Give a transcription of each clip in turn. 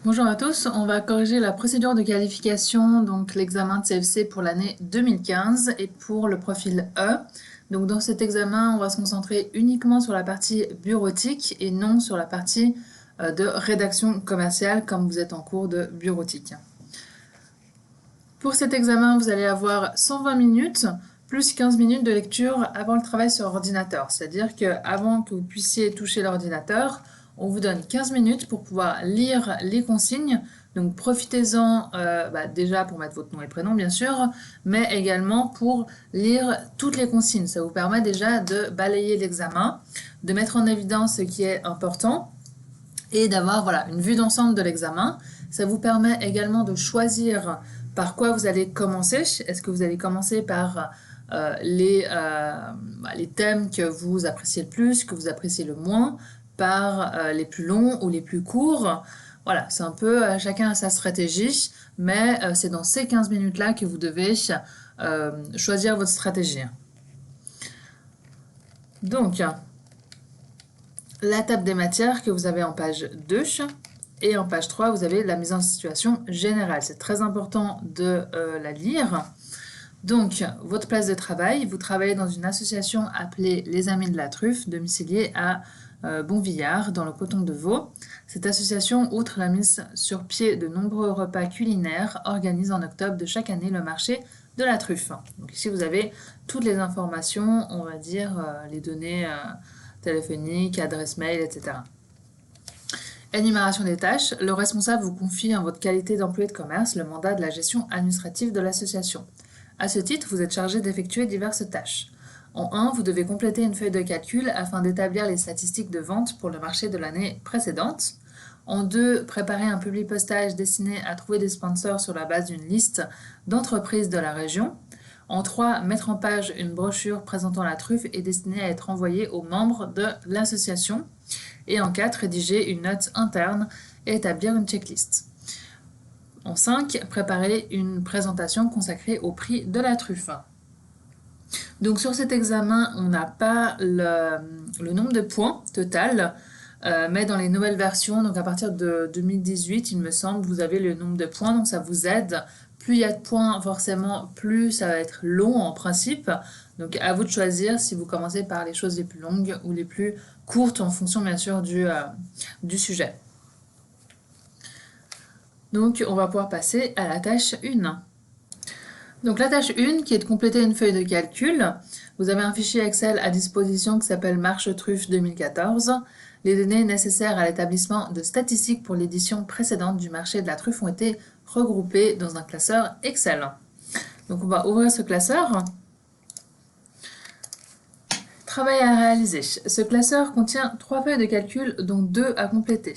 Bonjour à tous, on va corriger la procédure de qualification, donc l'examen de CFC pour l'année 2015 et pour le profil E. Donc dans cet examen, on va se concentrer uniquement sur la partie bureautique et non sur la partie de rédaction commerciale comme vous êtes en cours de bureautique. Pour cet examen, vous allez avoir 120 minutes plus 15 minutes de lecture avant le travail sur ordinateur. C'est-à-dire qu'avant que vous puissiez toucher l'ordinateur, on vous donne 15 minutes pour pouvoir lire les consignes. Donc profitez-en déjà pour mettre votre nom et prénom bien sûr, mais également pour lire toutes les consignes. Ça vous permet déjà de balayer l'examen, de mettre en évidence ce qui est important et d'avoir une vue d'ensemble de l'examen. Ça vous permet également de choisir par quoi vous allez commencer. Est-ce que vous allez commencer par les thèmes que vous appréciez le plus, que vous appréciez le moins, par les plus longs ou les plus courts. Voilà, c'est un peu, chacun a sa stratégie, mais c'est dans ces 15 minutes-là que vous devez choisir votre stratégie. Donc, la table des matières que vous avez en page 2, et en page 3, vous avez la mise en situation générale. C'est très important de la lire. Donc, votre place de travail, vous travaillez dans une association appelée Les Amis de la Truffe, domiciliée à Bonvillard, dans le canton de Vaud. Cette association, outre la mise sur pied de nombreux repas culinaires, organise en octobre de chaque année le marché de la truffe. Donc ici, vous avez toutes les informations, on va dire, les données téléphoniques, adresse mail, etc. Énumération des tâches. Le responsable vous confie en votre qualité d'employé de commerce le mandat de la gestion administrative de l'association. À ce titre, vous êtes chargé d'effectuer diverses tâches. En 1, vous devez compléter une feuille de calcul afin d'établir les statistiques de vente pour le marché de l'année précédente. En 2, préparer un publipostage destiné à trouver des sponsors sur la base d'une liste d'entreprises de la région. En 3, mettre en page une brochure présentant la truffe et destinée à être envoyée aux membres de l'association. Et en 4, rédiger une note interne et établir une checklist. En 5, préparer une présentation consacrée au prix de la truffe. Donc sur cet examen, on n'a pas le nombre de points total, mais dans les nouvelles versions, donc à partir de 2018, il me semble, vous avez le nombre de points, donc ça vous aide. Plus il y a de points, forcément, plus ça va être long en principe. Donc à vous de choisir si vous commencez par les choses les plus longues ou les plus courtes en fonction bien sûr du sujet. Donc on va pouvoir passer à la tâche 1. Donc la tâche 1 qui est de compléter une feuille de calcul. Vous avez un fichier Excel à disposition qui s'appelle Marche Truffe 2014. Les données nécessaires à l'établissement de statistiques pour l'édition précédente du marché de la truffe ont été regroupées dans un classeur Excel. Donc on va ouvrir ce classeur. Travail à réaliser. Ce classeur contient 3 feuilles de calcul dont 2 à compléter.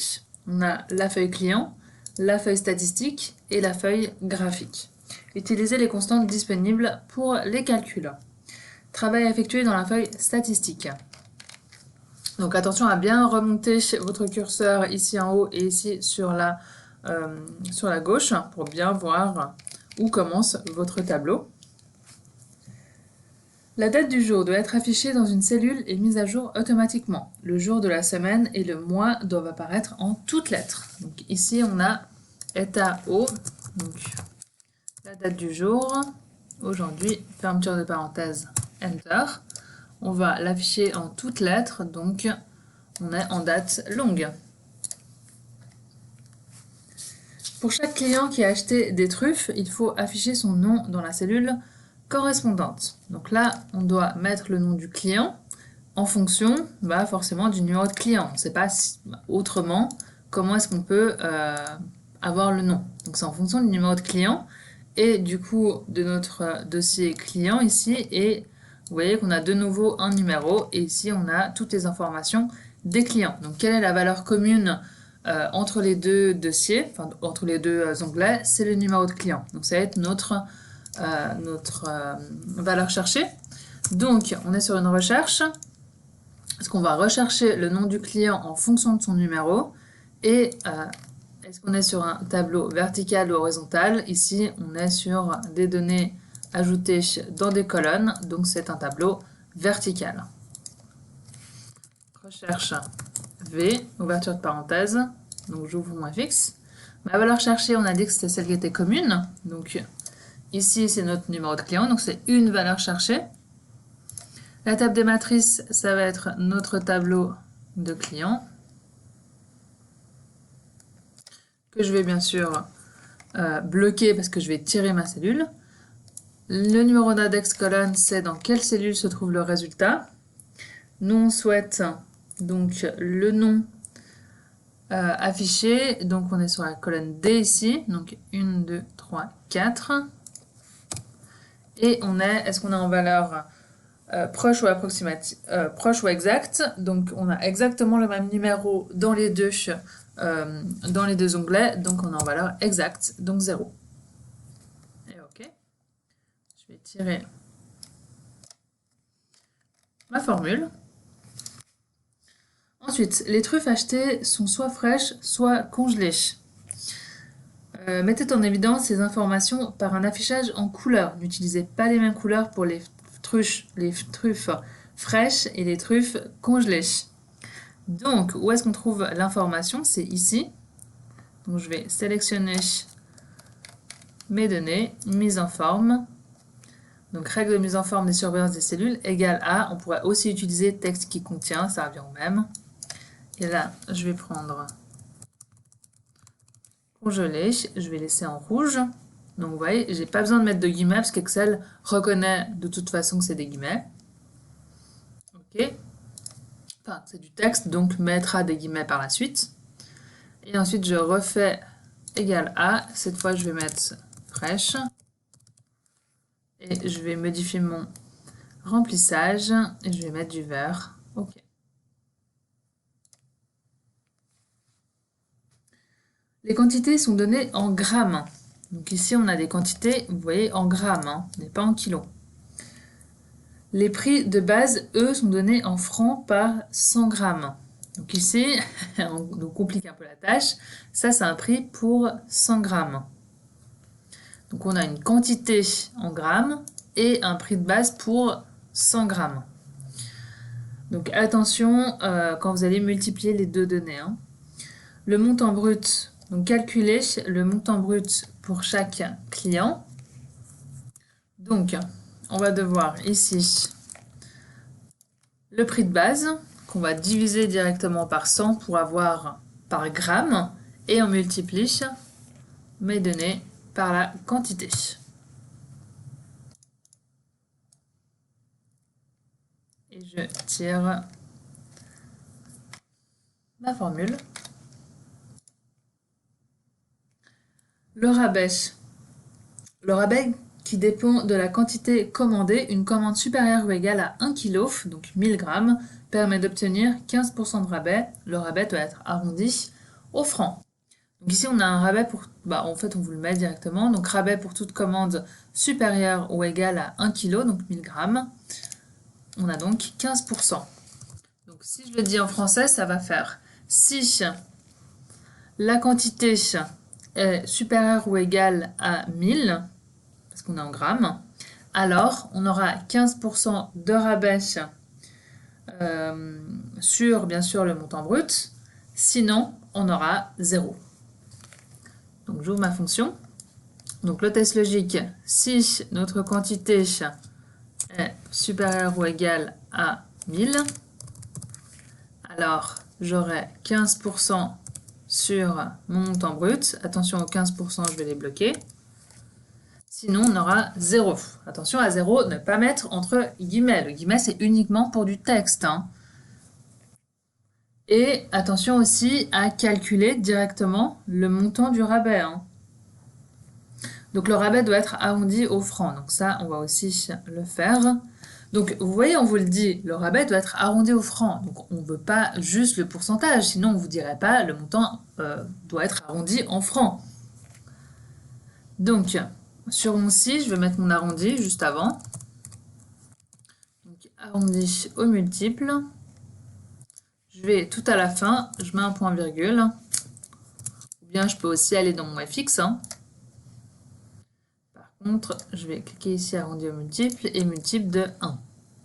On a la feuille client, la feuille statistique et la feuille graphique. Utilisez les constantes disponibles pour les calculs. Travail effectué dans la feuille statistique. Donc attention à bien remonter votre curseur ici en haut et ici sur la gauche pour bien voir où commence votre tableau. La date du jour doit être affichée dans une cellule et mise à jour automatiquement. Le jour de la semaine et le mois doivent apparaître en toutes lettres. Donc ici on a état O, donc la date du jour, aujourd'hui, fermeture de parenthèse, Enter. On va l'afficher en toutes lettres, donc on est en date longue. Pour chaque client qui a acheté des truffes, il faut afficher son nom dans la cellule correspondante. Donc là, on doit mettre le nom du client en fonction forcément du numéro de client. On ne sait pas autrement comment est-ce qu'on peut avoir le nom. Donc c'est en fonction du numéro de client et du coup de notre dossier client ici, et vous voyez qu'on a de nouveau un numéro et ici on a toutes les informations des clients. Donc quelle est la valeur commune entre les deux dossiers, enfin entre les deux onglets? C'est le numéro de client. Donc ça va être notre valeur cherchée. Donc on est sur une recherche, parce qu'on va rechercher le nom du client en fonction de son numéro, et est-ce qu'on est sur un tableau vertical ou horizontal? Ici, on est sur des données ajoutées dans des colonnes, donc c'est un tableau vertical. Recherche V, ouverture de parenthèse, donc j'ouvre mon fixe. Ma valeur cherchée, on a dit que c'était celle qui était commune. Donc ici, c'est notre numéro de client, donc c'est une valeur cherchée. La table des matrices, ça va être notre tableau de clients, que je vais bien sûr bloquer parce que je vais tirer ma cellule. Le numéro d'index colonne, c'est dans quelle cellule se trouve le résultat. Nous, on souhaite donc le nom affiché. Donc, on est sur la colonne D ici. Donc, 1, 2, 3, 4. Et est-ce qu'on est en valeur proche ou approximative, proche ou exacte. Donc, on a exactement le même numéro dans les deux onglets. Donc, on est en valeur exacte, donc 0. Et OK. Je vais tirer ma formule. Ensuite, les truffes achetées sont soit fraîches, soit congelées. Mettez en évidence ces informations par un affichage en couleur. N'utilisez pas les mêmes couleurs pour les truffes fraîches et les truffes congelées. Donc, où est-ce qu'on trouve l'information? C'est ici. Donc, je vais sélectionner mes données, mise en forme. Donc, règle de mise en forme des surveillances des cellules égale à, on pourrait aussi utiliser texte qui contient, ça revient au même. Et là, je vais prendre congelé, je vais laisser en rouge. Donc vous voyez, j'ai pas besoin de mettre de guillemets parce qu'Excel reconnaît de toute façon que c'est des guillemets. Ok. Enfin, c'est du texte, donc mettra des guillemets par la suite. Et ensuite, je refais égal à. Cette fois, je vais mettre fraîche. Et je vais modifier mon remplissage. Et je vais mettre du vert. Ok. Les quantités sont données en grammes. Donc ici, on a des quantités, vous voyez, en grammes, hein, mais pas en kilos. Les prix de base, eux, sont donnés en francs par 100 grammes. Donc ici, on nous complique un peu la tâche. Ça, c'est un prix pour 100 grammes. Donc on a une quantité en grammes et un prix de base pour 100 grammes. Donc attention quand vous allez multiplier les deux données. Hein. Le montant brut, donc calculez le montant brut pour chaque client. Donc on va devoir ici le prix de base qu'on va diviser directement par 100 pour avoir par gramme et on multiplie mes données par la quantité. Et je tire ma formule. Le rabais. Le rabais qui dépend de la quantité commandée, une commande supérieure ou égale à 1 kg, donc 1000 grammes, permet d'obtenir 15% de rabais. Le rabais doit être arrondi au franc. Donc ici, on a un rabais pour... en fait, on vous le met directement. Donc rabais pour toute commande supérieure ou égale à 1 kg, donc 1000 grammes. On a donc 15%. Donc si je le dis en français, ça va faire si la quantité est supérieure ou égale à 1000, parce qu'on est en grammes, alors on aura 15% de rabais sur, bien sûr, le montant brut. Sinon, on aura 0. Donc j'ouvre ma fonction. Donc le test logique, si notre quantité est supérieure ou égale à 1000, alors j'aurai 15% sur mon montant brut. Attention aux 15%, je vais les bloquer. Sinon, on aura 0. Attention à 0, ne pas mettre entre guillemets. Le guillemet, c'est uniquement pour du texte. Hein. Et attention aussi à calculer directement le montant du rabais. Hein. Donc le rabais doit être arrondi au franc. Donc ça, on va aussi le faire. Donc vous voyez, on vous le dit, le rabais doit être arrondi au franc. Donc on ne veut pas juste le pourcentage, sinon on ne vous dirait pas le montant doit être arrondi en francs. Donc sur mon 6, je vais mettre mon arrondi juste avant. Donc arrondi au multiple. Je vais tout à la fin, je mets un point virgule. Ou bien je peux aussi aller dans mon fx. Hein. Par contre, je vais cliquer ici arrondi au multiple et multiple de 1.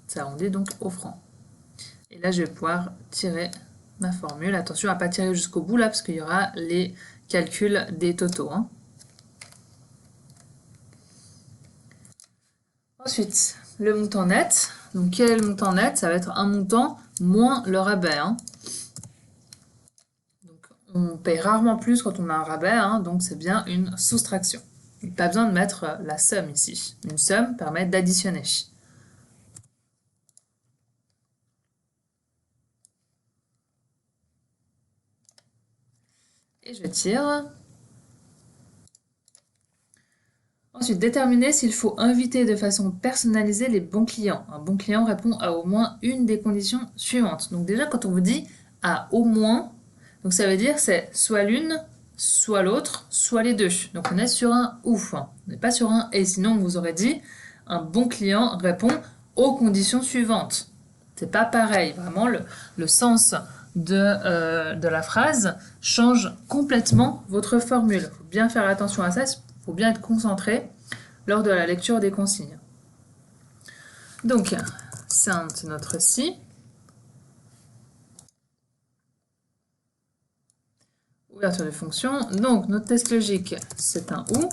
C'est arrondi donc au franc. Et là, je vais pouvoir tirer ma formule. Attention à ne pas tirer jusqu'au bout là, parce qu'il y aura les calcul des totaux, hein. Ensuite, le montant net. Donc, quel est le montant net? Ça va être un montant moins le rabais, hein. Donc, on paye rarement plus quand on a un rabais, hein, donc c'est bien une soustraction. Il n'y a pas besoin de mettre la somme ici. Une somme permet d'additionner. Et je tire. Ensuite, déterminer s'il faut inviter de façon personnalisée les bons clients. Un bon client répond à au moins une des conditions suivantes. Donc déjà, quand on vous dit à au moins, donc ça veut dire c'est soit l'une, soit l'autre, soit les deux. Donc on est sur un ou, on n'est pas sur un et. Sinon, on vous aurait dit un bon client répond aux conditions suivantes. C'est pas pareil. Vraiment, le sens de la phrase change complètement votre formule. Il faut bien faire attention à ça. Il faut bien être concentré lors de la lecture des consignes. Donc, c'est notre si. Ouverture de fonction. Donc, notre test logique, c'est un ou.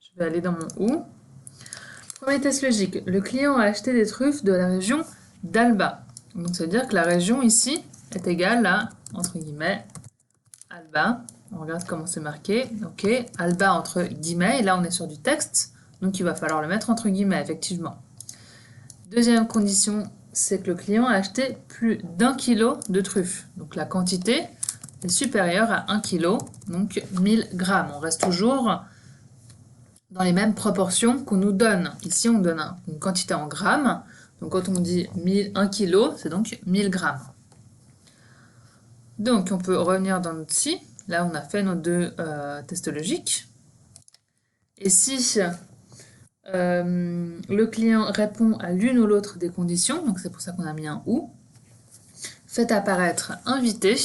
Je vais aller dans mon ou. Premier test logique. Le client a acheté des truffes de la région d'Alba. Donc, ça veut dire que la région ici est égale à, entre guillemets, Alba. On regarde comment c'est marqué. Ok, Alba entre guillemets. Et là, on est sur du texte. Donc, il va falloir le mettre entre guillemets, effectivement. Deuxième condition, c'est que le client a acheté plus d'1 kilo de truffes. Donc, la quantité est supérieure à 1 kg, donc 1000 grammes. On reste toujours dans les mêmes proportions qu'on nous donne. Ici, on donne une quantité en grammes. Donc, quand on dit 1 kg, c'est donc 1000 grammes. Donc, on peut revenir dans notre si. Là, on a fait nos deux tests logiques. Et si le client répond à l'une ou l'autre des conditions, donc c'est pour ça qu'on a mis un ou, faites apparaître invité.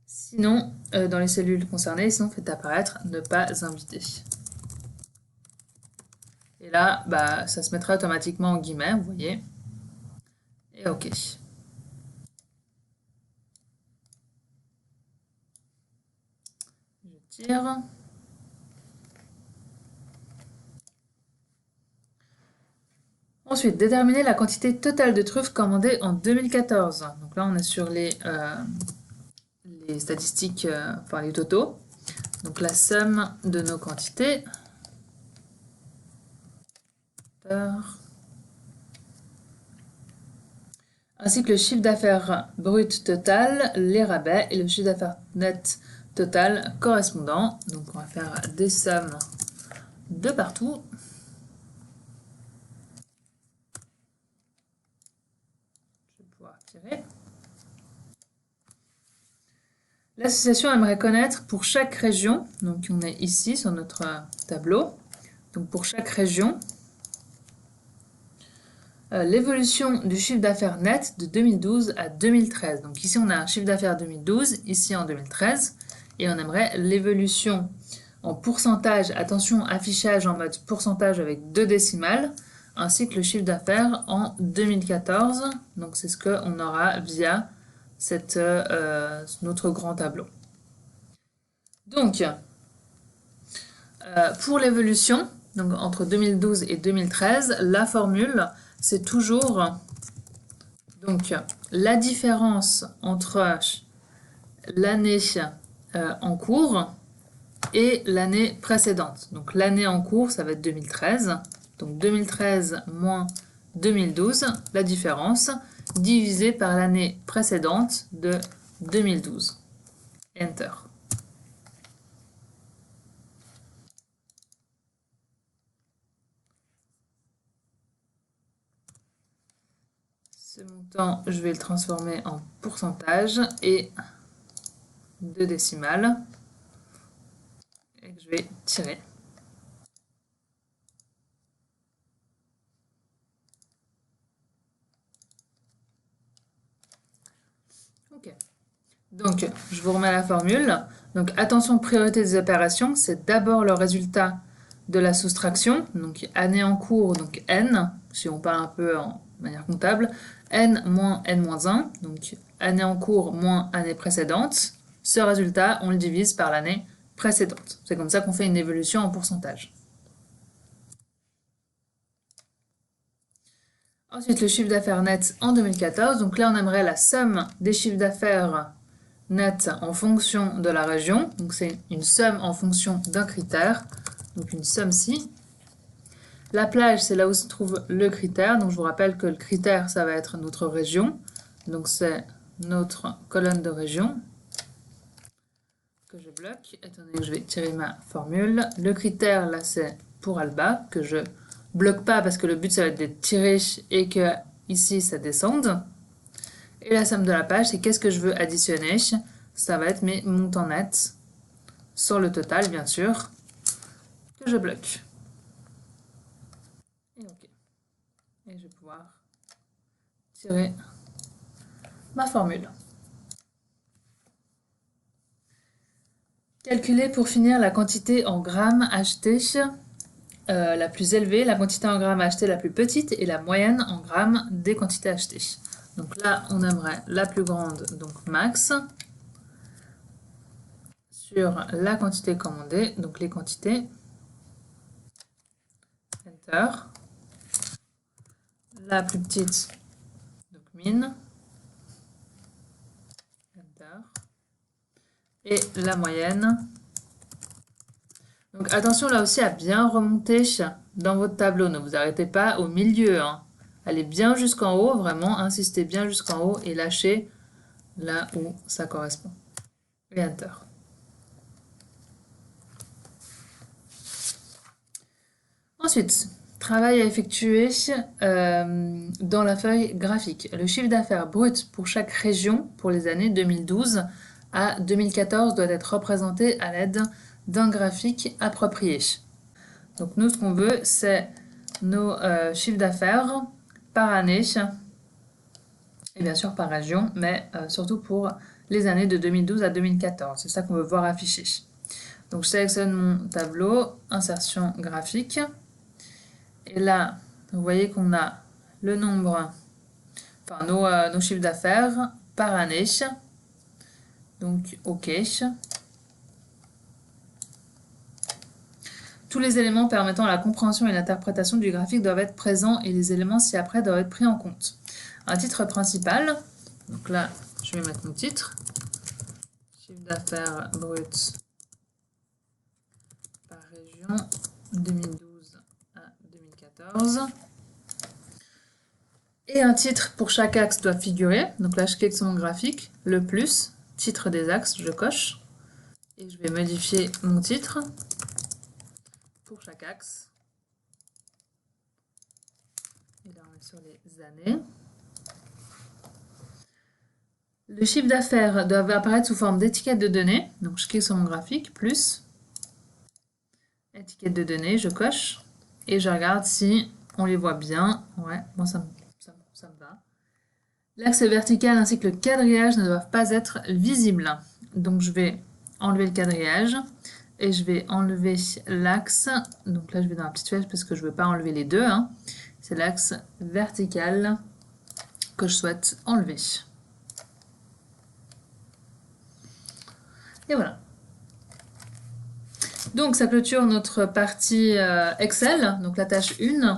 Sinon, dans les cellules concernées, sinon faites apparaître ne pas inviter. Et là, bah, ça se mettra automatiquement en guillemets, vous voyez. Et OK. Je tire. Ensuite, déterminer la quantité totale de truffes commandées en 2014. Donc là, on est sur les statistiques, enfin les totaux. Donc la somme de nos quantités. Ainsi que le chiffre d'affaires brut total, les rabais et le chiffre d'affaires net total correspondant. Donc on va faire des sommes de partout. Je vais pouvoir tirer. L'association aimerait connaître pour chaque région, donc on est ici sur notre tableau, donc pour chaque région, l'évolution du chiffre d'affaires net de 2012 à 2013. Donc ici on a un chiffre d'affaires 2012, ici en 2013, et on aimerait l'évolution en pourcentage, attention affichage en mode pourcentage avec 2 décimales, ainsi que le chiffre d'affaires en 2014, donc c'est ce qu'on aura via notre grand tableau. Donc, pour l'évolution, donc entre 2012 et 2013, la formule, c'est toujours donc, la différence entre l'année en cours et l'année précédente. Donc l'année en cours, ça va être 2013. Donc 2013 moins 2012, la différence, divisé par l'année précédente de 2012. Enter. Ce montant, je vais le transformer en pourcentage et 2 décimales. Et je vais tirer. Ok. Donc, je vous remets la formule. Donc, attention, priorité des opérations, c'est d'abord le résultat de la soustraction. Donc, année en cours, donc n, si on parle un peu en manière comptable, n moins n moins 1. Donc, année en cours moins année précédente, ce résultat, on le divise par l'année précédente. C'est comme ça qu'on fait une évolution en pourcentage. Ensuite, le chiffre d'affaires net en 2014. Donc là, on aimerait la somme des chiffres d'affaires nets en fonction de la région. Donc c'est une somme en fonction d'un critère. Donc une somme-ci. La plage, c'est là où se trouve le critère. Donc je vous rappelle que le critère, ça va être notre région. Donc c'est notre colonne de région que je bloque, étant donné que je vais tirer ma formule. Le critère, là, c'est pour Alba, que je bloque pas parce que le but, ça va être d'être tiré et que ici, ça descende. Et la somme de la page, c'est qu'est-ce que je veux additionner. Ça va être mes montants nets sur le total, bien sûr, que je bloque. Et OK. Et je vais pouvoir tirer ma formule. Calculer pour finir la quantité en grammes achetée la plus élevée, la quantité en grammes achetée la plus petite et la moyenne en grammes des quantités achetées. Donc là, on aimerait la plus grande, donc max, sur la quantité commandée, donc les quantités, enter, la plus petite, donc min, enter, et la moyenne. Donc attention là aussi à bien remonter dans votre tableau, ne vous arrêtez pas au milieu, hein. Allez bien jusqu'en haut, vraiment, insistez bien jusqu'en haut et lâchez là où ça correspond. Et enter. Ensuite, travail à effectuer dans la feuille graphique. Le chiffre d'affaires brut pour chaque région pour les années 2012 à 2014 doit être représenté à l'aide d'un graphique approprié. Donc nous, ce qu'on veut, c'est nos chiffres d'affaires par année, et bien sûr par région, mais surtout pour les années de 2012 à 2014. C'est ça qu'on veut voir affiché. Donc je sélectionne mon tableau, insertion graphique, et là, vous voyez qu'on a le nombre, enfin nos chiffres d'affaires par année. Donc OK. Tous les éléments permettant la compréhension et l'interprétation du graphique doivent être présents et les éléments ci-après doivent être pris en compte. Un titre principal, donc là je vais mettre mon titre, chiffre d'affaires brut par région 2012 à 2014. Et un titre pour chaque axe doit figurer, donc là je clique sur mon graphique, le plus, titre des axes, je coche, et je vais modifier mon titre pour chaque axe. Et là, on est sur les années. Le chiffre d'affaires doit apparaître sous forme d'étiquette de données. Donc, je clique sur mon graphique, plus, étiquette de données, je coche, et je regarde si on les voit bien. Ouais, moi, ça me va. L'axe vertical ainsi que le quadrillage ne doivent pas être visibles. Donc, je vais enlever le quadrillage. Et je vais enlever l'axe, donc là je vais dans la petite flèche parce que je ne veux pas enlever les deux, hein. C'est l'axe vertical que je souhaite enlever. Et voilà. Donc ça clôture notre partie Excel, donc la tâche 1.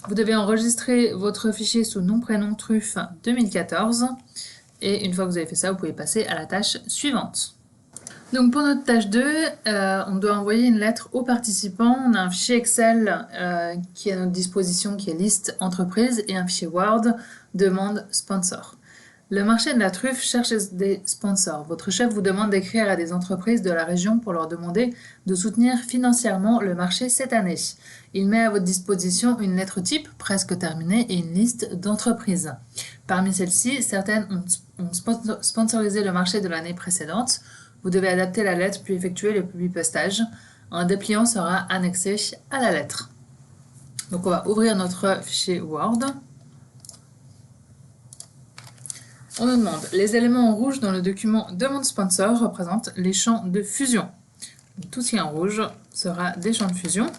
Vous devez enregistrer votre fichier sous nom, prénom, truffe 2014. Et une fois que vous avez fait ça, vous pouvez passer à la tâche suivante. Donc pour notre tâche 2, on doit envoyer une lettre aux participants. On a un fichier Excel qui est à notre disposition, qui est liste entreprise, et un fichier Word, demande sponsor. Le marché de la truffe cherche des sponsors. Votre chef vous demande d'écrire à des entreprises de la région pour leur demander de soutenir financièrement le marché cette année. Il met à votre disposition une lettre type, presque terminée, et une liste d'entreprises. Parmi celles-ci, certaines ont sponsorisé le marché de l'année précédente. Vous devez adapter la lettre puis effectuer le publipostage. Un dépliant sera annexé à la lettre. Donc on va ouvrir notre fichier Word. On nous demande, les éléments en rouge dans le document Demande sponsor représentent les champs de fusion. Donc, tout ce qui est en rouge sera des champs de fusion.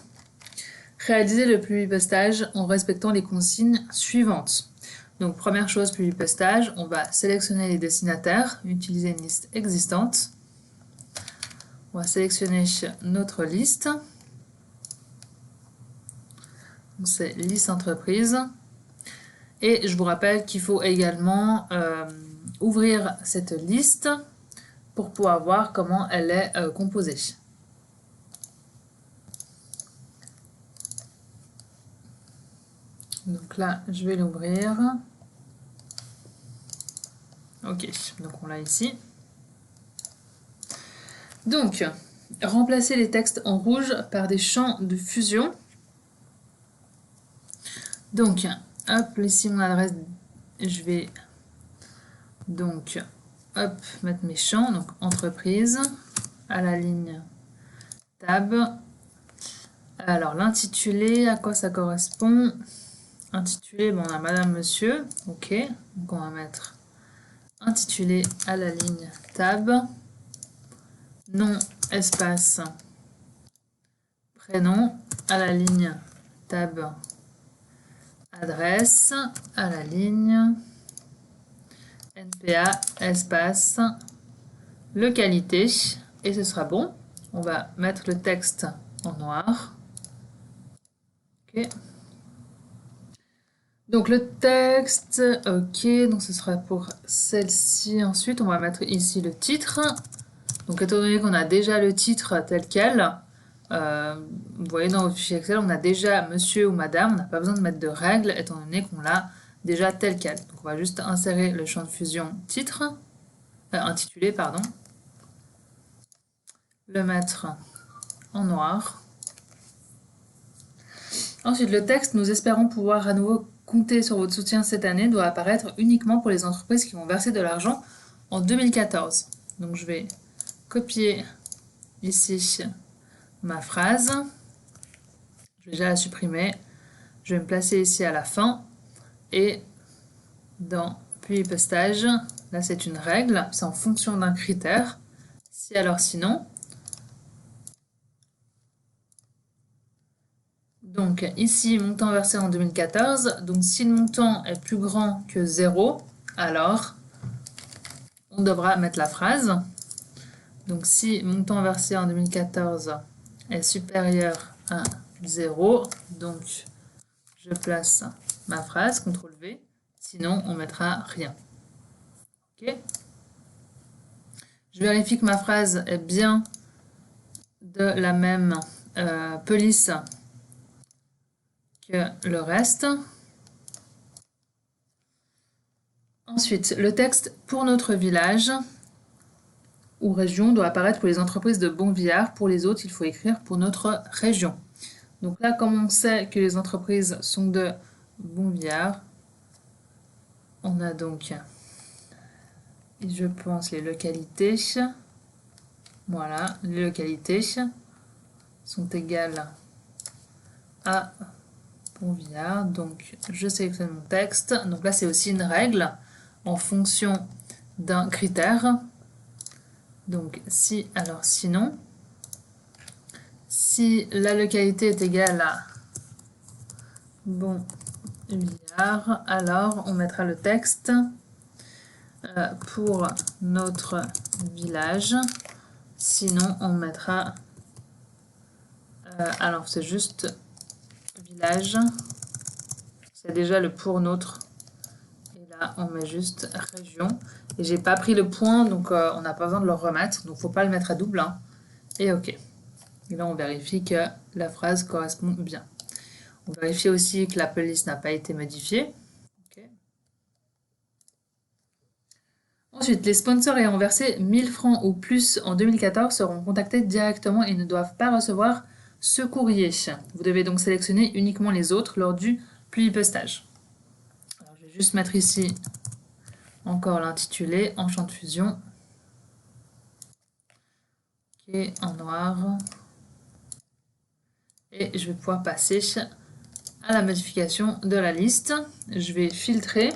Réalisez le publipostage en respectant les consignes suivantes. Donc première chose, publipostage, on va sélectionner les destinataires, utiliser une liste existante. On va sélectionner notre liste. C'est liste entreprise. Et je vous rappelle qu'il faut également ouvrir cette liste pour pouvoir voir comment elle est composée. Donc là, je vais l'ouvrir. Ok, donc on l'a ici. Donc, remplacer les textes en rouge par des champs de fusion. Donc, hop, ici mon adresse, je vais donc, hop, mettre mes champs, donc entreprise, à la ligne tab. Alors, l'intitulé, à quoi ça correspond? Intitulé, bon, on a Madame, Monsieur, ok, donc on va mettre intitulé à la ligne tab, nom, espace, prénom, à la ligne tab, adresse, à la ligne NPA, espace, localité, et ce sera bon. On va mettre le texte en noir. Ok. Donc le texte, ok, donc ce sera pour celle-ci. Ensuite, on va mettre ici le titre. Donc étant donné qu'on a déjà le titre tel quel, vous voyez dans votre fichier Excel, on a déjà monsieur ou madame, on n'a pas besoin de mettre de règles étant donné qu'on l'a déjà tel quel. Donc on va juste insérer le champ de fusion titre, intitulé, pardon, le mettre en noir. Ensuite, le texte, nous espérons pouvoir à nouveau compter sur votre soutien cette année, doit apparaître uniquement pour les entreprises qui vont verser de l'argent en 2014. Donc je vais copier ici ma phrase. Je vais déjà la supprimer. Je vais me placer ici à la fin. Et dans publipostage, là c'est une règle, c'est en fonction d'un critère. Si alors sinon. Donc ici, montant versé en 2014. Donc si le montant est plus grand que 0, alors on devra mettre la phrase. Donc si montant versé en 2014 est supérieur à 0, donc je place ma phrase, CTRL V, sinon on mettra rien. Ok. Je vérifie que ma phrase est bien de la même police que le reste. Ensuite, le texte pour notre village ou région doit apparaître pour les entreprises de Bonviard. Pour les autres, il faut écrire pour notre région. Donc là, comme on sait que les entreprises sont de Bonviard, on a donc, je pense, les localités. Voilà, les localités sont égales à Bonviard. Donc, je sélectionne mon texte. Donc là, c'est aussi une règle en fonction d'un critère. Donc, si, alors sinon, si la localité est égale à Bonviard, alors on mettra le texte pour notre village. Sinon, on mettra... alors, c'est juste village. C'est déjà le pour notre. Et là, on met juste région. Et j'ai pas pris le point, donc on n'a pas besoin de le remettre. Donc, faut pas le mettre à double. Hein. Et OK. Et là, on vérifie que la phrase correspond bien. On vérifie aussi que la police n'a pas été modifiée. Okay. Ensuite, les sponsors ayant versé 1000 francs ou plus en 2014 seront contactés directement et ne doivent pas recevoir ce courrier. Vous devez donc sélectionner uniquement les autres lors du publipostage. Alors, je vais juste mettre ici encore l'intitulé en champ de fusion. Ok, en noir. Et je vais pouvoir passer à la modification de la liste. Je vais filtrer.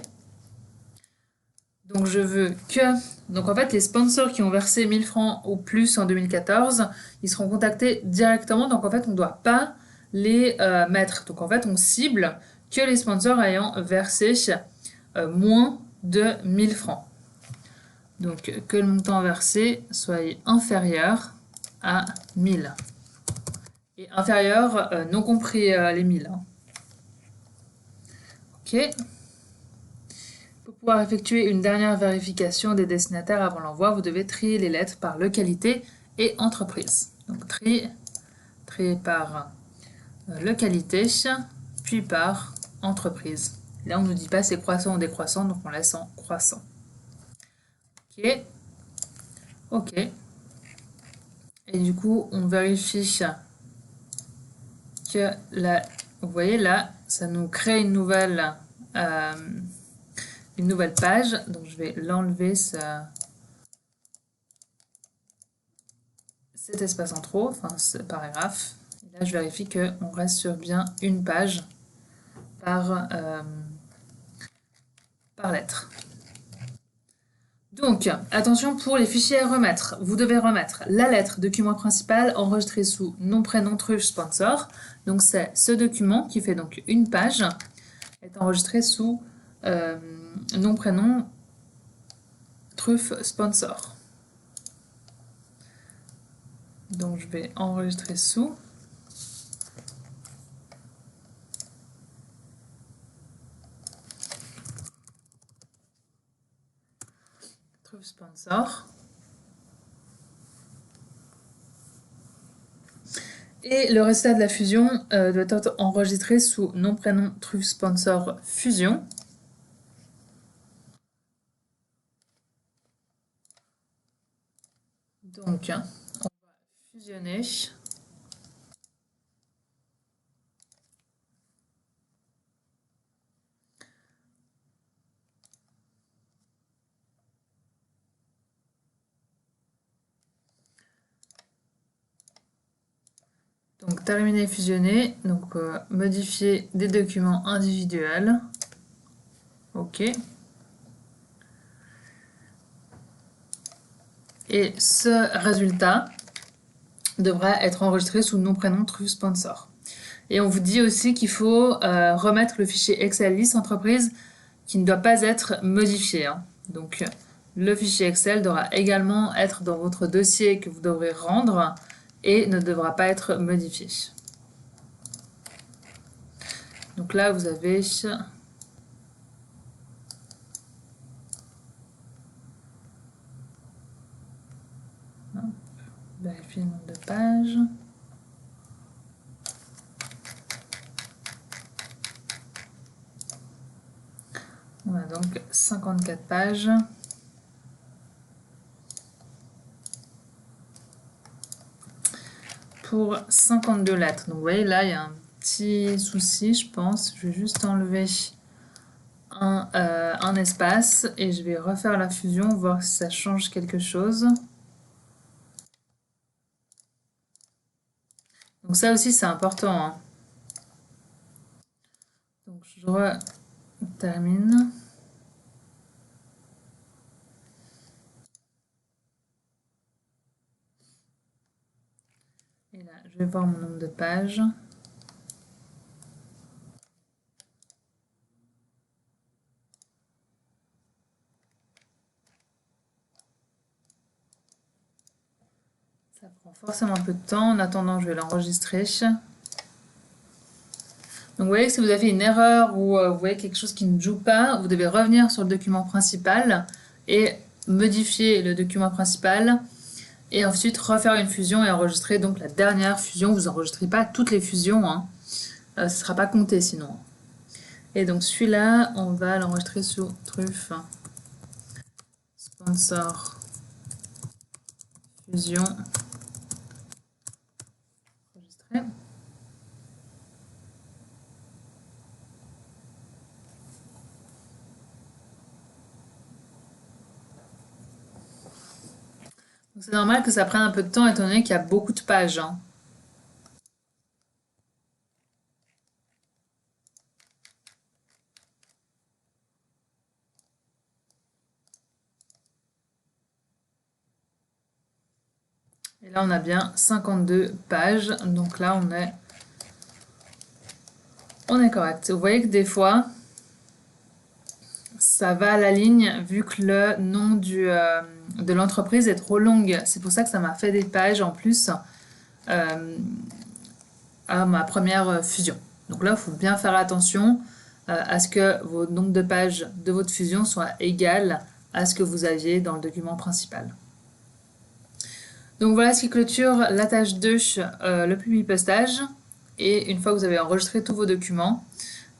Donc je veux que... Donc en fait, les sponsors qui ont versé 1000 francs ou plus en 2014, ils seront contactés directement. Donc en fait, on ne doit pas les mettre. Donc en fait, on cible que les sponsors ayant versé moins de 1000 francs. Donc que le montant versé soit inférieur à 1000. Et inférieur, non compris les 1000. Hein. Ok. Pour pouvoir effectuer une dernière vérification des destinataires avant l'envoi, vous devez trier les lettres par localité et entreprise. Donc trier par localité, puis par entreprise. Là, on ne nous dit pas c'est croissant ou décroissant, donc on laisse en croissant. Ok. Ok. Et du coup, on vérifie que vous voyez là, ça nous crée une nouvelle page. Donc je vais l'enlever cet espace en trop, enfin ce paragraphe. Et là, je vérifie qu'on reste sur bien une page par lettre. Donc, attention pour les fichiers à remettre. Vous devez remettre la lettre document principal enregistré sous nom, prénom, truffe, sponsor. Donc, c'est ce document qui fait donc une page, est enregistré sous nom, prénom, truffe, sponsor. Donc, je vais enregistrer sous. Truffe, sponsor. Et le résultat de la fusion doit être enregistré sous nom, prénom, truffe, sponsor, fusion. Donc, on va fusionner. Donc, terminer, fusionner. Donc, modifier des documents individuels. OK. Et ce résultat devra être enregistré sous nom, prénom, truffe, sponsor. Et on vous dit aussi qu'il faut remettre le fichier Excel liste entreprise qui ne doit pas être modifié. Hein. Donc, le fichier Excel devra également être dans votre dossier que vous devrez rendre et ne devra pas être modifié. Donc là, vous avez vérifier le nombre de pages. On a donc 54 pages. Pour 52 lettres. Donc vous voyez là, il y a un petit souci, je pense. Je vais juste enlever un espace et je vais refaire la fusion, voir si ça change quelque chose. Donc ça aussi, c'est important. Hein. Donc je termine. Et là, je vais voir mon nombre de pages. Ça prend forcément un peu de temps. En attendant, je vais l'enregistrer. Donc vous voyez que si vous avez une erreur ou vous voyez quelque chose qui ne joue pas, vous devez revenir sur le document principal et modifier le document principal et ensuite refaire une fusion et enregistrer donc la dernière fusion. Vous n'enregistrez pas toutes les fusions, hein. Ce ne sera pas compté sinon. Et donc celui-là, on va l'enregistrer sous truffe, sponsor, fusion, enregistrer. C'est normal que ça prenne un peu de temps étant donné qu'il y a beaucoup de pages. Hein. Et là, on a bien 52 pages. Donc là, on est correct. Vous voyez que des fois, ça va à la ligne vu que le nom de l'entreprise est trop longue. C'est pour ça que ça m'a fait des pages en plus euh, à ma première fusion. Donc là, il faut bien faire attention à ce que votre nombre de pages de votre fusion soit égal à ce que vous aviez dans le document principal. Donc voilà ce qui clôture la tâche 2, le publi-postage. Et une fois que vous avez enregistré tous vos documents,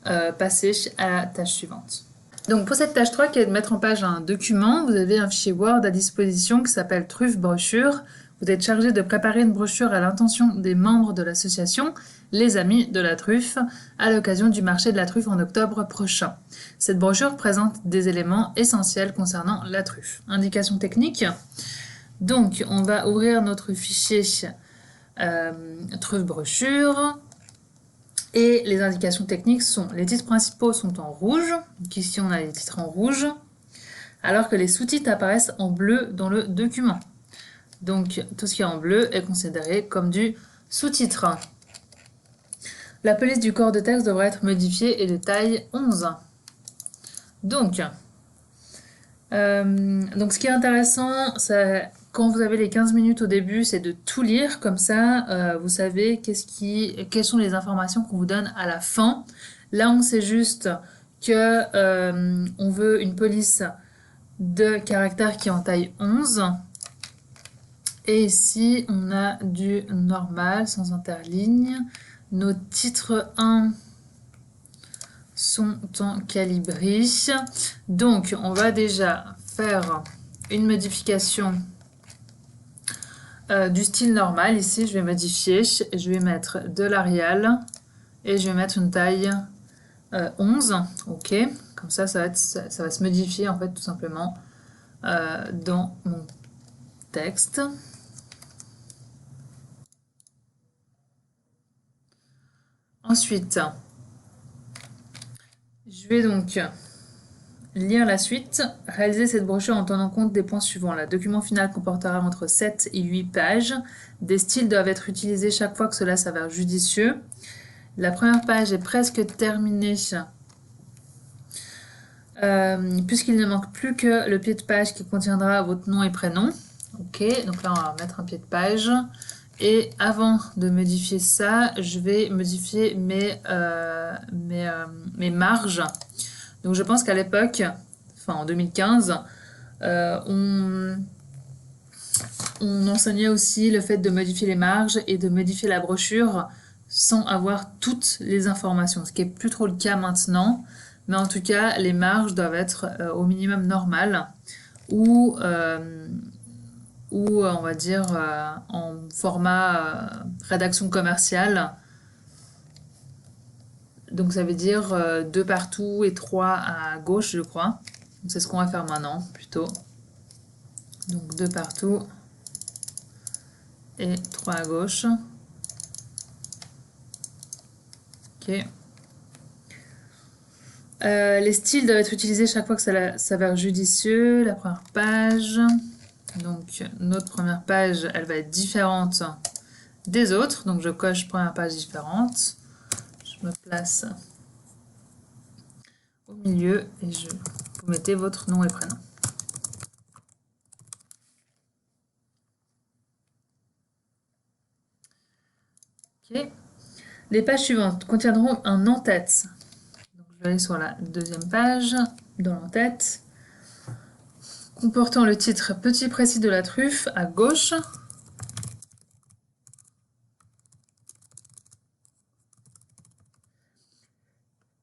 passez à la tâche suivante. Donc pour cette tâche 3 qui est de mettre en page un document, vous avez un fichier Word à disposition qui s'appelle Truffe Brochure. Vous êtes chargé de préparer une brochure à l'intention des membres de l'association Les Amis de la Truffe à l'occasion du marché de la truffe en octobre prochain. Cette brochure présente des éléments essentiels concernant la truffe. Indication technique. Donc on va ouvrir notre fichier Truffe Brochure. Et les indications techniques sont, les titres principaux sont en rouge, donc ici on a les titres en rouge, alors que les sous-titres apparaissent en bleu dans le document. Donc tout ce qui est en bleu est considéré comme du sous-titre. La police du corps de texte devrait être modifiée et de taille 11. Donc ce qui est intéressant, c'est quand vous avez les 15 minutes au début, c'est de tout lire, comme ça vous savez quelles sont les informations qu'on vous donne à la fin. Là, on sait juste que on veut une police de caractère qui est en taille 11. Et ici, on a du normal, sans interligne. Nos titres 1 sont en calibri. Donc, on va déjà faire une modification du style normal. Ici, je vais modifier, je vais mettre de l'Arial et je vais mettre une taille 11. Ok, comme ça va se modifier en fait tout simplement dans mon texte. Ensuite, je vais donc lire la suite. Réaliser cette brochure en tenant compte des points suivants. Le document final comportera entre 7 et 8 pages. Des styles doivent être utilisés chaque fois que cela s'avère judicieux. La première page est presque terminée puisqu'il ne manque plus que le pied de page qui contiendra votre nom et prénom. Ok, donc là on va mettre un pied de page. Et avant de modifier ça, je vais modifier mes marges. Donc je pense qu'à l'époque, enfin en 2015, on enseignait aussi le fait de modifier les marges et de modifier la brochure sans avoir toutes les informations, ce qui est plus trop le cas maintenant. Mais en tout cas, les marges doivent être au minimum normales ou on va dire en format rédaction commerciale. Donc ça veut dire 2 partout et 3 à gauche, je crois. C'est ce qu'on va faire maintenant, plutôt. Donc 2 partout et 3 à gauche. Ok. Les styles doivent être utilisés chaque fois que ça s'avère judicieux. La première page. Donc notre première page, elle va être différente des autres. Donc je coche première page différente. Je me place au milieu et vous mettez votre nom et prénom. Ok. Les pages suivantes contiendront un en-tête. Je vais aller sur la deuxième page, dans l'en-tête, comportant le titre « Petit précis de la truffe » à gauche.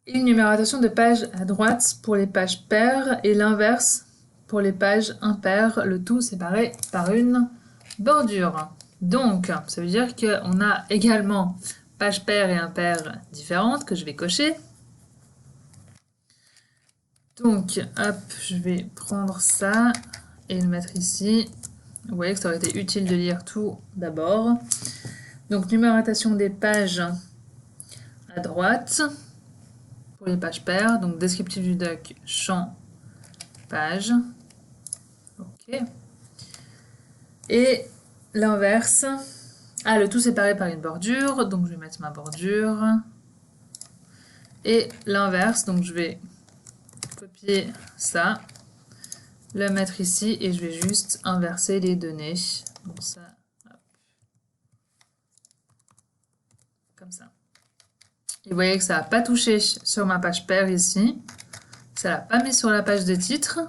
Et une numérotation de pages à droite pour les pages paires et l'inverse pour les pages impaires, le tout séparé par une bordure. Donc, ça veut dire qu'on a également pages paires et impaires différentes que je vais cocher. Donc, hop, je vais prendre ça et le mettre ici. Vous voyez que ça aurait été utile de lire tout d'abord. Donc, numérotation des pages à droite pour les pages paires. Donc, descriptif du doc, champ, page. Ok. Et l'inverse. Ah, le tout séparé par une bordure. Donc, je vais mettre ma bordure. Et l'inverse, donc je vais copier ça, le mettre ici et je vais juste inverser les données. Donc ça, hop, comme ça. Et vous voyez que ça n'a pas touché sur ma page paire ici. Ça l'a pas mis sur la page de titre.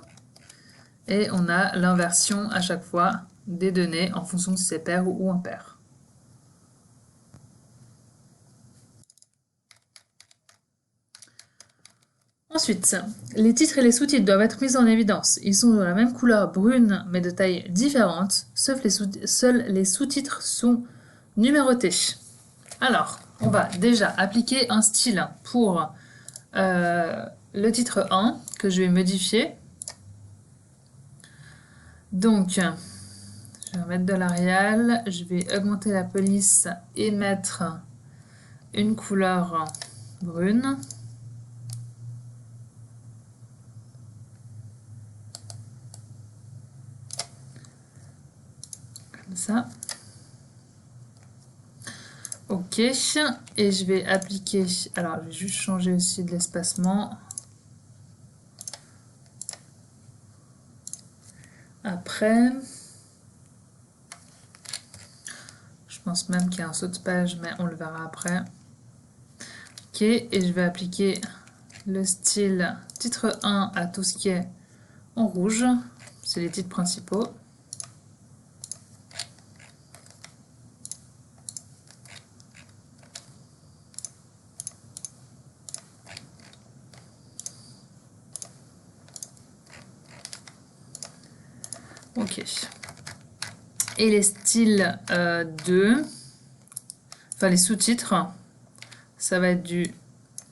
Et on a l'inversion à chaque fois des données en fonction si c'est pair ou impair. Ensuite, les titres et les sous-titres doivent être mis en évidence. Ils sont de la même couleur brune mais de taille différente, sauf seuls les sous-titres sont numérotés. Alors, on va déjà appliquer un style pour le titre 1 que je vais modifier. Donc, je vais mettre de l'Arial, je vais augmenter la police et mettre une couleur brune. Comme ça. Ok, et je vais appliquer, alors je vais juste changer aussi de l'espacement. Après, je pense même qu'il y a un saut de page, mais on le verra après. Ok, et je vais appliquer le style titre 1 à tout ce qui est en rouge, c'est les titres principaux. Ok. Et les styles 2, enfin les sous-titres, ça va être du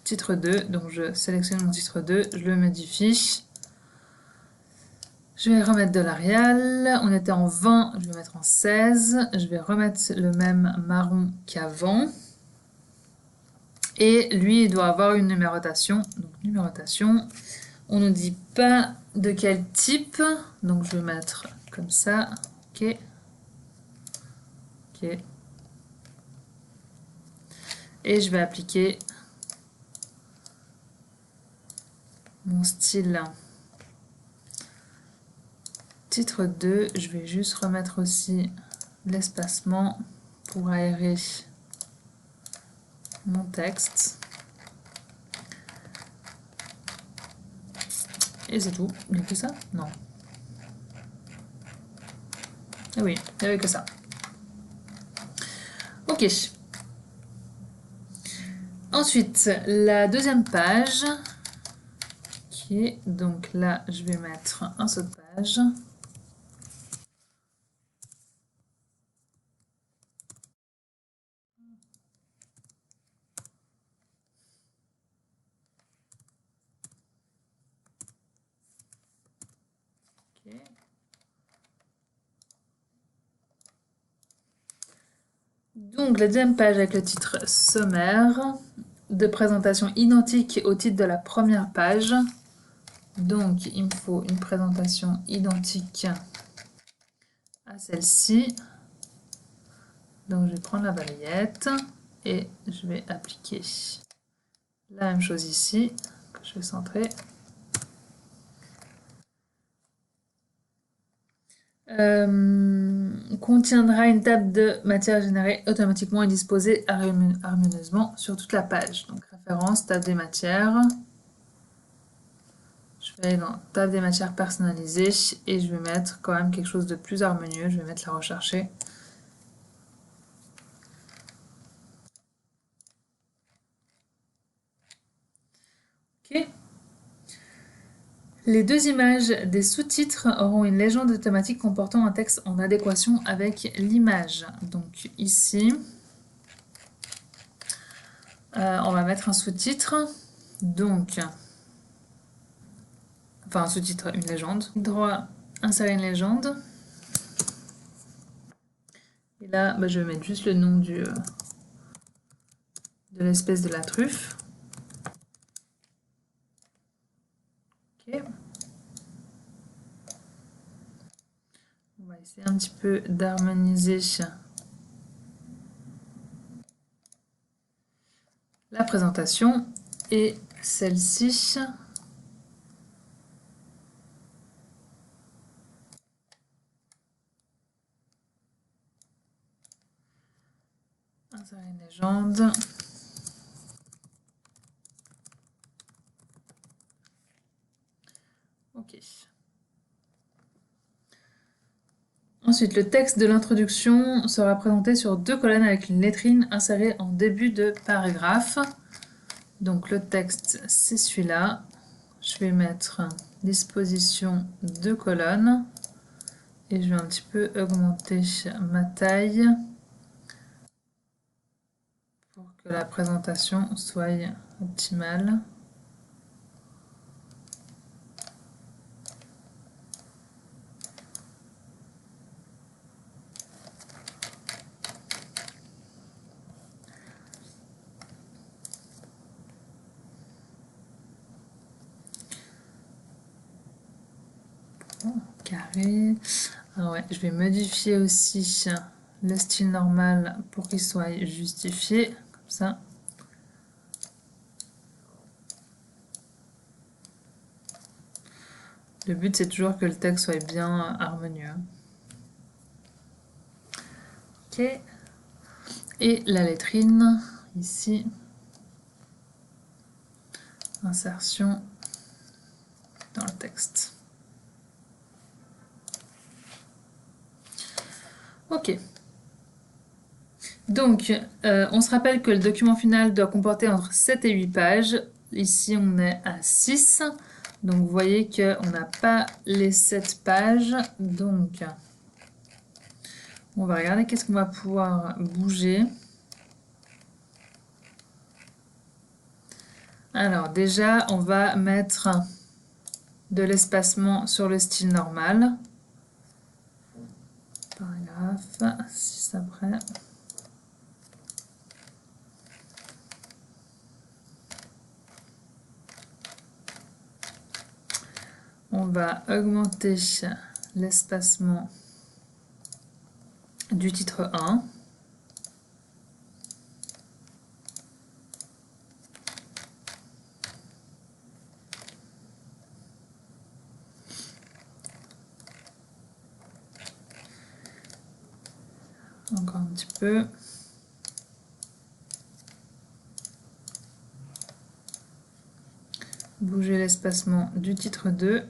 titre 2. Donc je sélectionne mon titre 2, je le modifie. Je vais remettre de l'Arial. On était en 20, je vais mettre en 16. Je vais remettre le même marron qu'avant. Et lui, il doit avoir une numérotation. Donc numérotation, on ne dit pas de quel type. Donc je vais mettre comme ça. Ok. Ok. Et je vais appliquer mon style titre 2. Je vais juste remettre aussi l'espacement pour aérer mon texte. Et c'est tout. Il n'y a que ça? Non. Ah oui, il n'y avait que ça. Ok. Ensuite, la deuxième page. Ok, donc là, je vais mettre un saut de page. Okay. Donc, la deuxième page avec le titre sommaire de présentation identique au titre de la première page. Donc, il me faut une présentation identique à celle-ci. Donc, je vais prendre la balayette et je vais appliquer la même chose ici, que je vais centrer. Contiendra une table de matière générée automatiquement et disposée harmonieusement sur toute la page. Donc, référence, table des matières. Je vais aller dans table des matières personnalisées et je vais mettre quand même quelque chose de plus harmonieux. Je vais mettre la rechercher. Ok. Les deux images des sous-titres auront une légende automatique comportant un texte en adéquation avec l'image. Donc ici, on va mettre un sous-titre. Donc, enfin un sous-titre, une légende. Droit, insérer une légende. Et là, bah, je vais mettre juste le nom de l'espèce de la truffe. Ok. On va essayer un petit peu d'harmoniser la présentation et celle-ci. Insérer une légende. Ok. Ensuite, le texte de l'introduction sera présenté sur 2 colonnes avec une lettrine insérée en début de paragraphe. Donc le texte, c'est celui-là. Je vais mettre disposition 2 colonnes. Et je vais un petit peu augmenter ma taille pour que la présentation soit optimale. Carré. Ah ouais, je vais modifier aussi le style normal pour qu'il soit justifié, comme ça. Le but, c'est toujours que le texte soit bien harmonieux. Ok. Et la lettrine, ici. Insertion dans le texte. Ok. Donc, on se rappelle que le document final doit comporter entre 7 et 8 pages. Ici, on est à 6. Donc, vous voyez qu'on n'a pas les 7 pages. Donc, on va regarder qu'est-ce qu'on va pouvoir bouger. Alors, déjà, on va mettre de l'espacement sur le style normal. Paragraphe, 6 après. On va augmenter l'espacement du titre 1. Encore un petit peu. Bouger l'espacement du titre 2.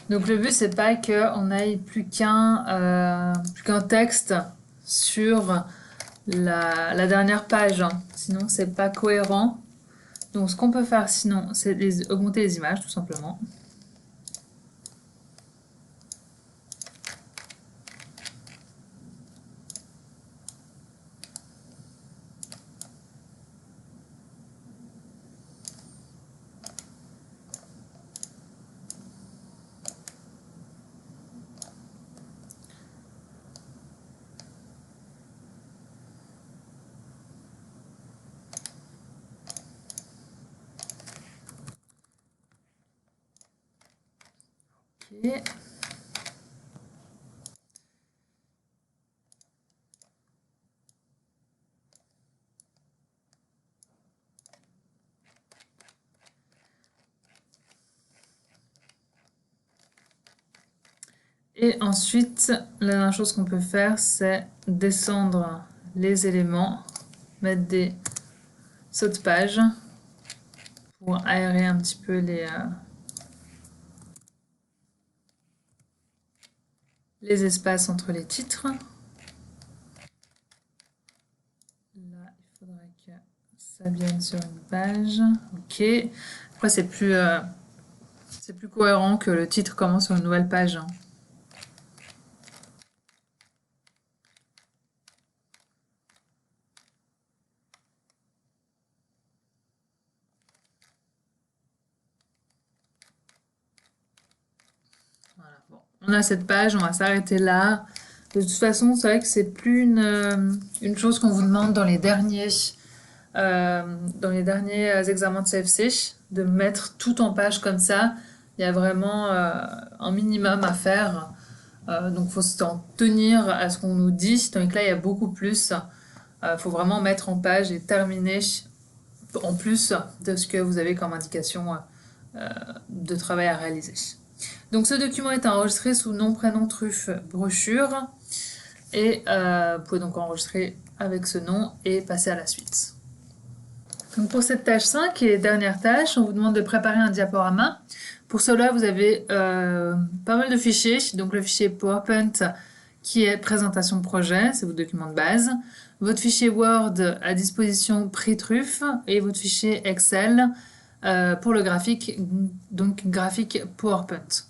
Donc le but, c'est pas qu'on aille plus qu'un texte sur la dernière page, hein. Sinon c'est pas cohérent. Donc ce qu'on peut faire sinon, c'est augmenter les images tout simplement. Ok. Et ensuite, la dernière chose qu'on peut faire, c'est descendre les éléments, mettre des sauts de page pour aérer un petit peu les espaces entre les titres. Là, il faudrait que ça vienne sur une page. Ok. Après, c'est plus cohérent que le titre commence sur une nouvelle page, hein. Voilà, bon. On a cette page, on va s'arrêter là. De toute façon, c'est vrai que c'est plus une chose qu'on vous demande dans les derniers examens de CFC, de mettre tout en page comme ça. Il y a vraiment un minimum à faire. Donc, il faut s'en tenir à ce qu'on nous dit. Donc là, il y a beaucoup plus. Faut vraiment mettre en page et terminer en plus de ce que vous avez comme indication de travail à réaliser. Donc ce document est enregistré sous nom, prénom, truffe, brochure. Et vous pouvez donc enregistrer avec ce nom et passer à la suite. Donc pour cette tâche 5 et dernière tâche, on vous demande de préparer un diaporama. Pour cela, vous avez pas mal de fichiers. Donc le fichier PowerPoint qui est présentation de projet, c'est votre document de base. Votre fichier Word à disposition prix-truffe et votre fichier Excel pour le graphique, donc graphique PowerPoint.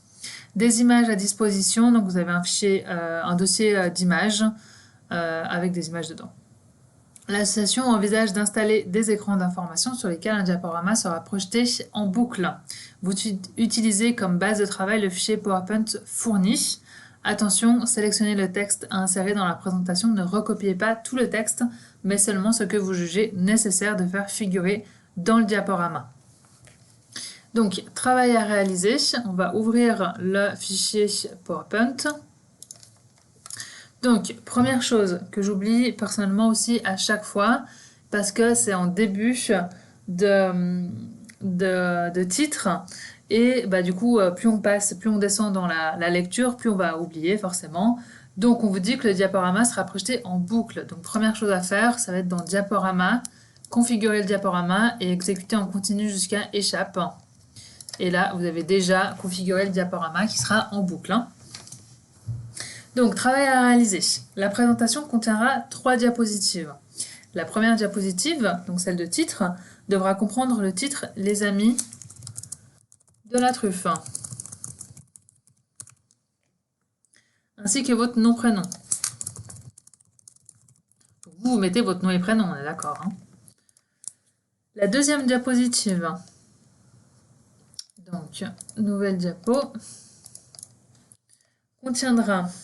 Des images à disposition, donc vous avez un fichier, un dossier d'images avec des images dedans. L'association envisage d'installer des écrans d'information sur lesquels un diaporama sera projeté en boucle. Vous utilisez comme base de travail le fichier PowerPoint fourni. Attention, sélectionnez le texte à insérer dans la présentation. Ne recopiez pas tout le texte, mais seulement ce que vous jugez nécessaire de faire figurer dans le diaporama. Donc, travail à réaliser. On va ouvrir le fichier PowerPoint. Donc, première chose que j'oublie personnellement aussi à chaque fois, parce que c'est en début de titre, et bah, du coup, plus on passe, plus on descend dans la lecture, plus on va oublier forcément. Donc, on vous dit que le diaporama sera projeté en boucle. Donc, première chose à faire, ça va être dans Diaporama, configurer le diaporama et exécuter en continu jusqu'à Échappe. Et là, vous avez déjà configuré le diaporama qui sera en boucle. Donc, travail à réaliser. La présentation contiendra 3 diapositives. La première diapositive, donc celle de titre, devra comprendre le titre « Les amis de la truffe », ainsi que votre nom-prénom. Vous mettez votre nom et prénom, on est d'accord. Hein. La deuxième diapositive, donc nouvelle diapo,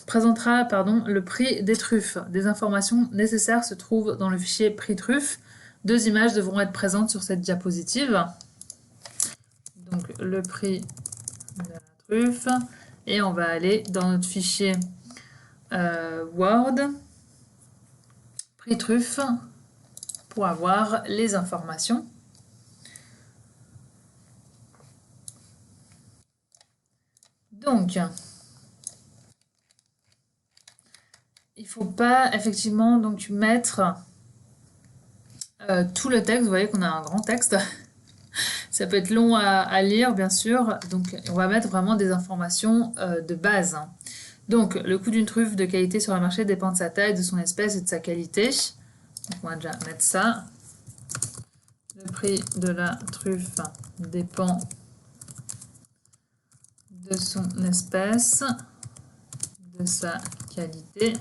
présentera le prix des truffes. Des informations nécessaires se trouvent dans le fichier prix truffe. 2 images devront être présentes sur cette diapositive. Donc le prix de la truffe. Et on va aller dans notre fichier Word, prix truffe, pour avoir les informations. Donc, il ne faut pas effectivement donc mettre tout le texte. Vous voyez qu'on a un grand texte. Ça peut être long à lire, bien sûr. Donc, on va mettre vraiment des informations de base. Donc, le coût d'une truffe de qualité sur le marché dépend de sa taille, de son espèce et de sa qualité. Donc, on va déjà mettre ça. Le prix de la truffe dépend de son espèce, de sa qualité.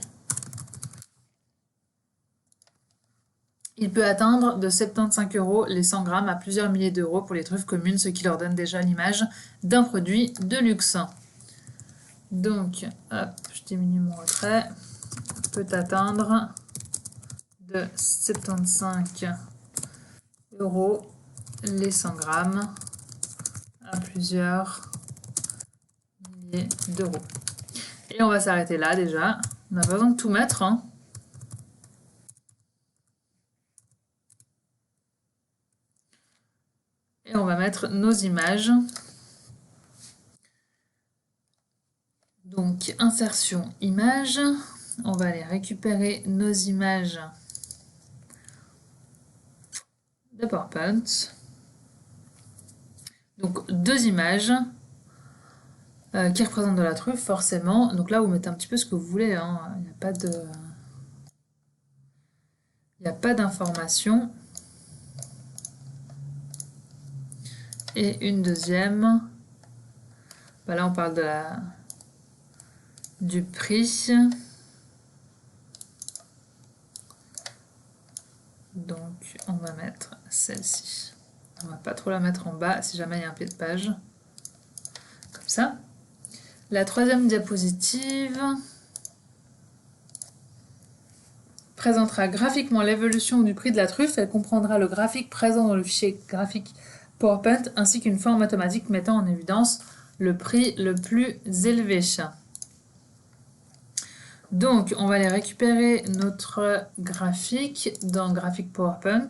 Il peut atteindre de 75 € les 100 grammes à plusieurs milliers d'euros pour les truffes communes, ce qui leur donne déjà l'image d'un produit de luxe. Donc, hop, je diminue mon retrait. Peut atteindre de 75 € les 100 grammes à plusieurs milliers d'euros. Et on va s'arrêter là déjà. On n'a pas besoin de tout mettre. Hein. Et on va mettre nos images. Donc, insertion images. On va aller récupérer nos images de PowerPoint. Donc, 2 images qui représentent de la truffe, forcément. Donc là, vous mettez un petit peu ce que vous voulez. Hein. Il n'y a pas de... Il n'y a pas d'information. Et une deuxième. Bah là, on parle de du prix. Donc, on va mettre celle-ci. On va pas trop la mettre en bas si jamais il y a un pied de page. Comme ça. La troisième diapositive présentera graphiquement l'évolution du prix de la truffe. Elle comprendra le graphique présent dans le fichier graphique PowerPoint ainsi qu'une forme automatique mettant en évidence le prix le plus élevé. Donc, on va aller récupérer notre graphique dans Graphique PowerPoint.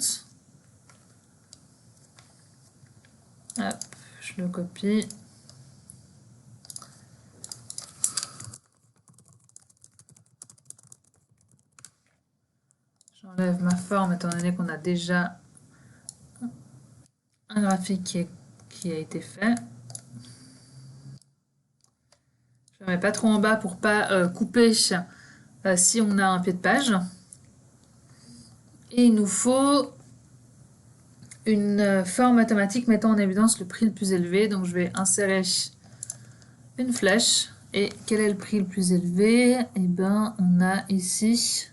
Hop, je le copie. J'enlève ma forme étant donné qu'on a déjà un graphique qui a été fait. Je ne mets pas trop en bas pour pas couper si on a un pied de page. Et il nous faut une forme automatique mettant en évidence le prix le plus élevé. Donc je vais insérer une flèche. Et quel est le prix le plus élevé? Eh bien, on a ici.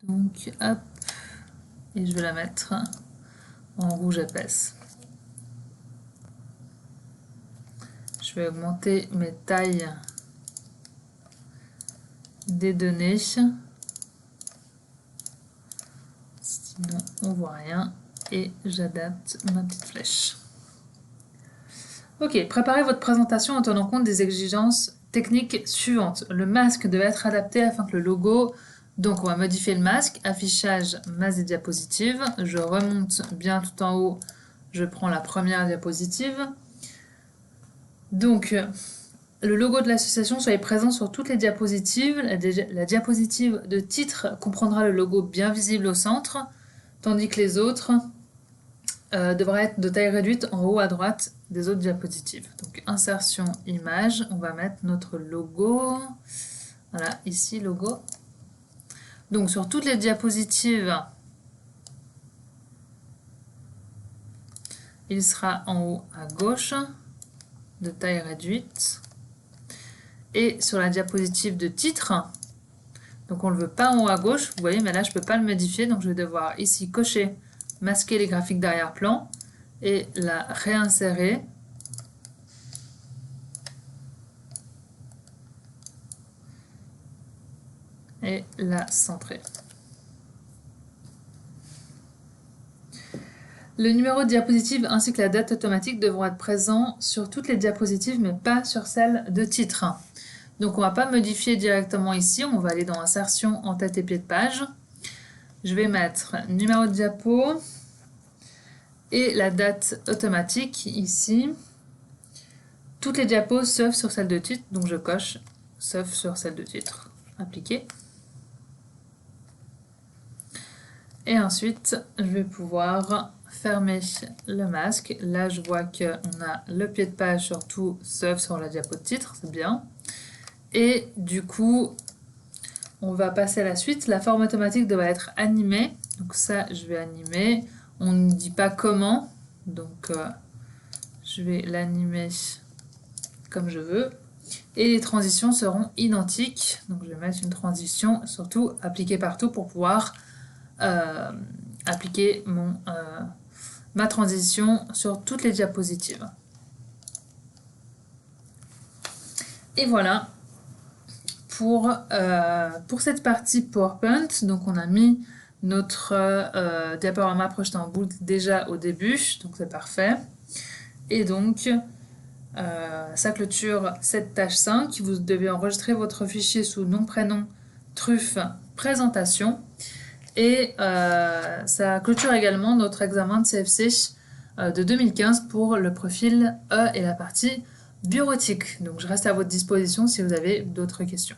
Donc, hop. Et je vais la mettre en rouge épaisse. Je vais augmenter mes tailles des données. Sinon, on voit rien. Et j'adapte ma petite flèche. Ok, préparez votre présentation en tenant compte des exigences techniques suivantes. Le masque devait être adapté afin que le logo... Donc on va modifier le masque, affichage, masse des diapositives. Je remonte bien tout en haut, je prends la première diapositive. Donc le logo de l'association soit présent sur toutes les diapositives. La diapositive de titre comprendra le logo bien visible au centre, tandis que les autres devraient être de taille réduite en haut à droite des autres diapositives. Donc insertion image, on va mettre notre logo. Voilà, ici logo. Donc sur toutes les diapositives, il sera en haut à gauche, de taille réduite. Et sur la diapositive de titre, donc on ne le veut pas en haut à gauche, vous voyez, mais là je ne peux pas le modifier, donc je vais devoir ici cocher, masquer les graphiques d'arrière-plan et la réinsérer. Et la centrer. Le numéro de diapositive ainsi que la date automatique devront être présents sur toutes les diapositives, mais pas sur celle de titre. Donc on ne va pas modifier directement ici, on va aller dans Insertion, en tête et pied de page. Je vais mettre numéro de diapo et la date automatique ici. Toutes les diapos sauf sur celle de titre, donc je coche sauf sur celle de titre. Appliquer. Et ensuite, je vais pouvoir fermer le masque. Là, je vois qu'on a le pied de page sur tout, sauf sur la diapo de titre, c'est bien. Et du coup, on va passer à la suite. La forme automatique doit être animée. Donc ça, je vais animer. On ne dit pas comment. Donc, je vais l'animer comme je veux. Et les transitions seront identiques. Donc, je vais mettre une transition, surtout appliquée partout pour pouvoir... appliquer ma transition sur toutes les diapositives. Et voilà pour cette partie PowerPoint. Donc on a mis notre diaporama projeté en boucle déjà au début, donc c'est parfait. Et donc ça clôture cette tâche 5. Vous devez enregistrer votre fichier sous nom, prénom, truffe, présentation. Et ça clôture également notre examen de CFC de 2015 pour le profil E et la partie bureautique. Donc je reste à votre disposition si vous avez d'autres questions.